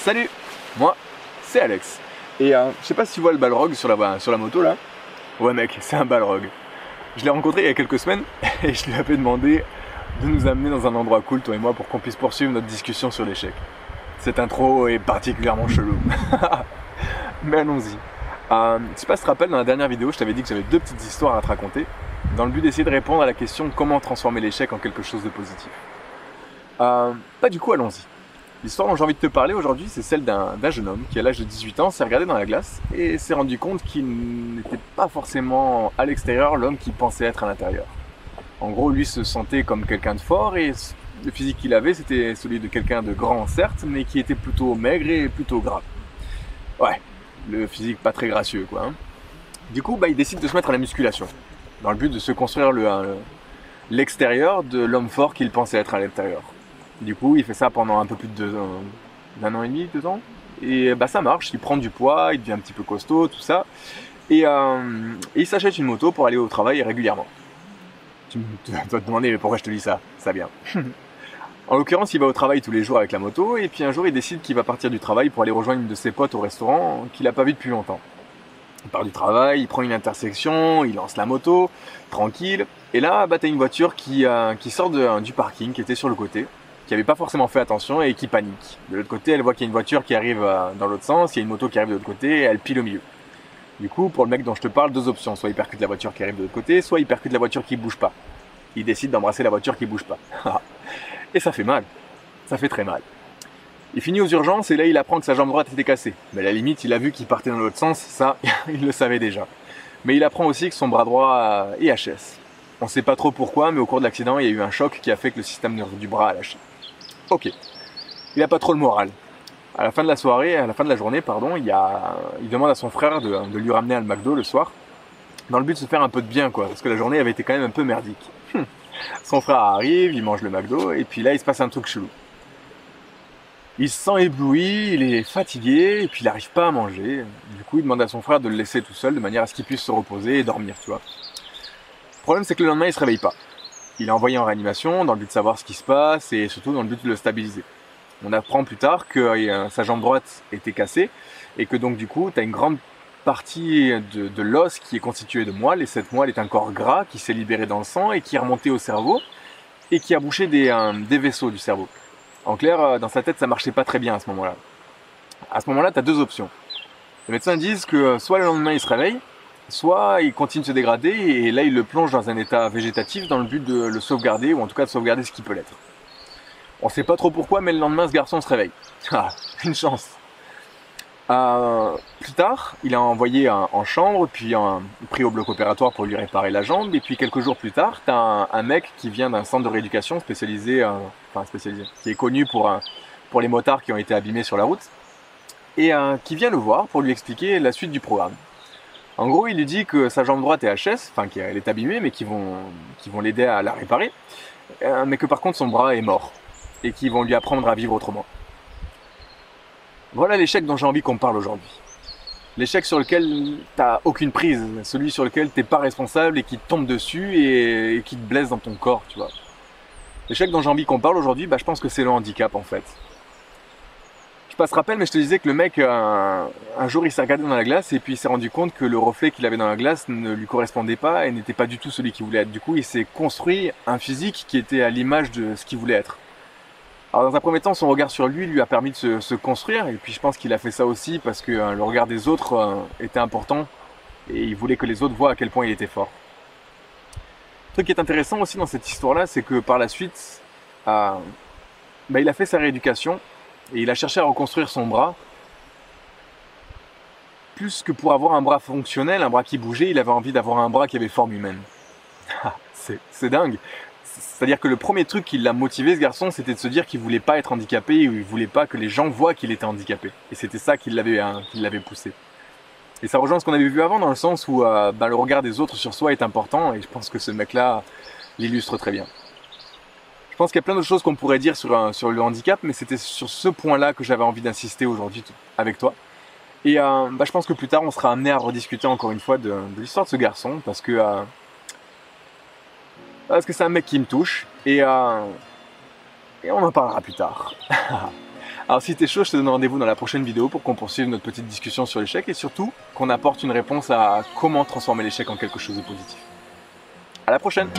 Salut, moi c'est Alex. Et je sais pas si tu vois le balrog sur la moto là. Ouais mec, c'est un balrog. Je l'ai rencontré il y a quelques semaines et je lui avais demandé de nous amener dans un endroit cool, toi et moi, pour qu'on puisse poursuivre notre discussion sur l'échec. Cette intro est particulièrement chelou. Mais allons-y. Je sais pas si tu te rappelles, dans la dernière vidéo, je t'avais dit que j'avais deux petites histoires à te raconter, dans le but d'essayer de répondre à la question comment transformer l'échec en quelque chose de positif. Du coup, allons-y. L'histoire dont j'ai envie de te parler aujourd'hui, c'est celle d'un jeune homme qui, à l'âge de 18 ans, s'est regardé dans la glace et s'est rendu compte qu'il n'était pas forcément à l'extérieur l'homme qu'il pensait être à l'intérieur. En gros, lui se sentait comme quelqu'un de fort et le physique qu'il avait, c'était celui de quelqu'un de grand, certes, mais qui était plutôt maigre et plutôt gras. Ouais, le physique pas très gracieux, quoi. Du coup, il décide de se mettre à la musculation, dans le but de se construire l'extérieur de l'homme fort qu'il pensait être à l'intérieur. Du coup, il fait ça pendant un peu plus d'un an et demi, 2 ans. Et ça marche, il prend du poids, il devient un petit peu costaud, tout ça. Et il s'achète une moto pour aller au travail régulièrement. Tu dois te demander mais pourquoi je te dis ça, ça vient. En l'occurrence, il va au travail tous les jours avec la moto, et puis un jour il décide qu'il va partir du travail pour aller rejoindre une de ses potes au restaurant qu'il n'a pas vu depuis longtemps. Il part du travail, il prend une intersection, il lance la moto, tranquille, et là, t'as une voiture qui sort du parking, qui était sur le côté, qui n'avait pas forcément fait attention et qui panique. De l'autre côté, elle voit qu'il y a une voiture qui arrive dans l'autre sens, il y a une moto qui arrive de l'autre côté, et elle pile au milieu. Du coup, pour le mec dont je te parle, deux options, soit il percute la voiture qui arrive de l'autre côté, soit il percute la voiture qui bouge pas. Il décide d'embrasser la voiture qui bouge pas. Et ça fait mal, ça fait très mal. Il finit aux urgences et là il apprend que sa jambe droite était cassée. Mais à la limite, il a vu qu'il partait dans l'autre sens, ça, il le savait déjà. Mais il apprend aussi que son bras droit est HS. On sait pas trop pourquoi, mais au cours de l'accident, il y a eu un choc qui a fait que le système nerveux du bras a lâché. Ok, il a pas trop le moral. À la fin de la soirée, à la fin de la journée, pardon, il demande à son frère de lui ramener un McDo le soir, dans le but de se faire un peu de bien, quoi, parce que la journée avait été quand même un peu merdique. Son frère arrive, il mange le McDo, et puis là, il se passe un truc chelou. Il se sent ébloui, il est fatigué, et puis il n'arrive pas à manger. Du coup, il demande à son frère de le laisser tout seul, de manière à ce qu'il puisse se reposer et dormir, tu vois. Le problème, c'est que le lendemain, il se réveille pas. Il est envoyé en réanimation dans le but de savoir ce qui se passe et surtout dans le but de le stabiliser. On apprend plus tard que sa jambe droite était cassée et que donc du coup, tu as une grande partie de l'os qui est constituée de moelle et cette moelle est un corps gras qui s'est libéré dans le sang et qui est remonté au cerveau et qui a bouché des vaisseaux du cerveau. En clair, dans sa tête, ça marchait pas très bien à ce moment-là. À ce moment-là, tu as deux options. Les médecins disent que soit le lendemain, il se réveille, soit il continue de se dégrader et là il le plonge dans un état végétatif dans le but de le sauvegarder ou en tout cas de sauvegarder ce qui peut l'être. On sait pas trop pourquoi mais le lendemain ce garçon se réveille. Ah, une chance. Plus tard, il est envoyé en chambre puis pris au bloc opératoire pour lui réparer la jambe et puis quelques jours plus tard, t'as un mec qui vient d'un centre de rééducation spécialisé, qui est connu pour les motards qui ont été abîmés sur la route et qui vient le voir pour lui expliquer la suite du programme. En gros, il lui dit que sa jambe droite est HS, qu'elle est abîmée, mais qu'ils vont l'aider à la réparer, mais que par contre son bras est mort, et qu'ils vont lui apprendre à vivre autrement. Voilà l'échec dont j'ai envie qu'on parle aujourd'hui. L'échec sur lequel t'as aucune prise, celui sur lequel t'es pas responsable et qui te tombe dessus et qui te blesse dans ton corps, tu vois. L'échec dont j'ai envie qu'on parle aujourd'hui, je pense que c'est le handicap en fait. Je sais pas si tu te rappelles, mais je te disais que le mec, un jour, il s'est regardé dans la glace et puis il s'est rendu compte que le reflet qu'il avait dans la glace ne lui correspondait pas et n'était pas du tout celui qu'il voulait être. Du coup, il s'est construit un physique qui était à l'image de ce qu'il voulait être. Alors, dans un premier temps, son regard sur lui a permis de se construire et puis je pense qu'il a fait ça aussi parce que le regard des autres était important et il voulait que les autres voient à quel point il était fort. Le truc qui est intéressant aussi dans cette histoire-là, c'est que par la suite, il a fait sa rééducation. Et il a cherché à reconstruire son bras. Plus que pour avoir un bras fonctionnel, un bras qui bougeait, il avait envie d'avoir un bras qui avait forme humaine. C'est dingue. C'est-à-dire que le premier truc qui l'a motivé, ce garçon, c'était de se dire qu'il voulait pas être handicapé ou il voulait pas que les gens voient qu'il était handicapé. Et c'était ça qui l'avait poussé. Et ça rejoint ce qu'on avait vu avant dans le sens où le regard des autres sur soi est important et je pense que ce mec-là l'illustre très bien. Je pense qu'il y a plein d'autres choses qu'on pourrait dire sur le handicap, mais c'était sur ce point-là que j'avais envie d'insister aujourd'hui avec toi. Et je pense que plus tard, on sera amené à rediscuter encore une fois de l'histoire de ce garçon, parce que c'est un mec qui me touche, et on en parlera plus tard. Alors si t'es chaud, je te donne rendez-vous dans la prochaine vidéo pour qu'on poursuive notre petite discussion sur l'échec et surtout qu'on apporte une réponse à comment transformer l'échec en quelque chose de positif. À la prochaine!